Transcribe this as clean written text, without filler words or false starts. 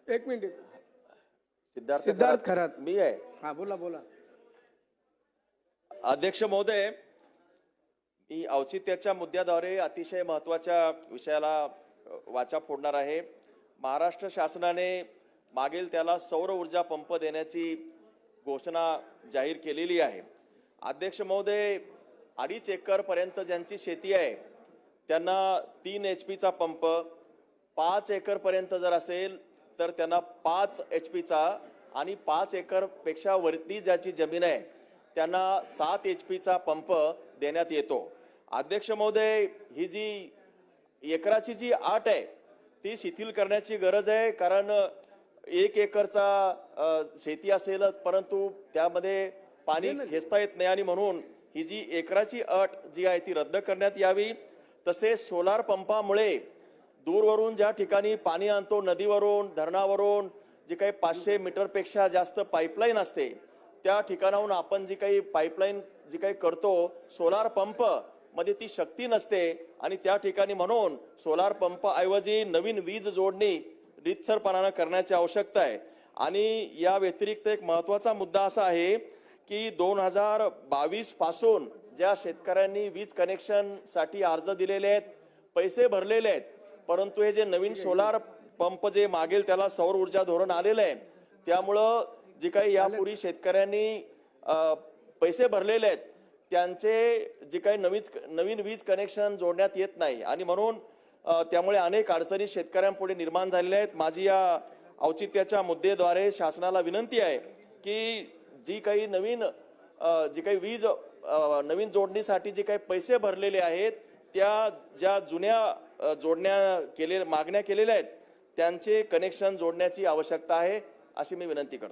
एक मिनिट. सिद्धार्थ खरात मी आहे. हा बोला बोला. अध्यक्ष महोदय, मी औचित्याच्या मुद्द्याद्वारे अतिशय महत्वाच्या विषयाला वाचा फोडणार आहे. महाराष्ट्र शासनाने मागेल त्याला सौर ऊर्जा पंप देण्याची घोषणा जाहीर केलेली आहे. अध्यक्ष महोदय, 2.5 एकर पर्यंत ज्यांची शेती आहे त्यांना 3 HP चा पंप, 5 एकर पर्यंत जर असेल तर त्यांना 5 HP चा आणि 5 एकर पेक्षा वरती ज्याची जमीन आहे त्यांना 7 HP चा पंप देण्यात येतो. अध्यक्ष महोदय, ही जी एकराची जी अट आहे ती शिथिल करण्याची गरज आहे. कारण 1 एकरचा शेती असेल परंतु त्यामध्ये पाणी खेचता येत नाही आणि म्हणून ही जी एकराची अट जी आहे ती रद्द करण्यात यावी. तसेच सोलार पंपामुळे दूरवरून ज्या ठिकाणी पाणी आणतो, नदीवरून, धरणावरून, जे काही 500 मीटरपेक्षा जास्त पाईपलाईन असते त्या ठिकाणाहून आपण जी काही पाईपलाईन जी काही करतो, सोलार पंप मध्ये ती शक्ती नसते आणि त्या ठिकाणी म्हणून सोलार पंप ऐवजी नवीन वीज जोडणी रीतसरपणाने करण्याची आवश्यकता आहे. आणि या व्यतिरिक्त एक महत्त्वाचा मुद्दा असा आहे की 2022 पासून ज्या शेतकऱ्यांनी वीज कनेक्शन साठी अर्ज दिलेले आहेत, पैसे भरलेले आहेत, परंतु हे जे नवीन सोलार पंप जे मागेल त्याला सौर ऊर्जा धोरण आलेलं आहे त्यामुळं जे काही यापूर्वी शेतकऱ्यांनी पैसे भरलेले आहेत त्यांचे जे काही नवीन वीज कनेक्शन जोडण्यात येत नाही आणि म्हणून त्यामुळे अनेक अडचणी शेतकऱ्यांपुढे निर्माण झालेल्या आहेत. माझी या औचित्याच्या मुद्द्याद्वारे शासनाला विनंती आहे की जी काही वीज नवीन जोडणीसाठी जे काही पैसे भरलेले आहेत त्या ज्या जुन्या मागण्या केलेल्या आहेत त्यांचे कनेक्शन जोडण्याची आवश्यकता आहे अशी मी विनंती करतो.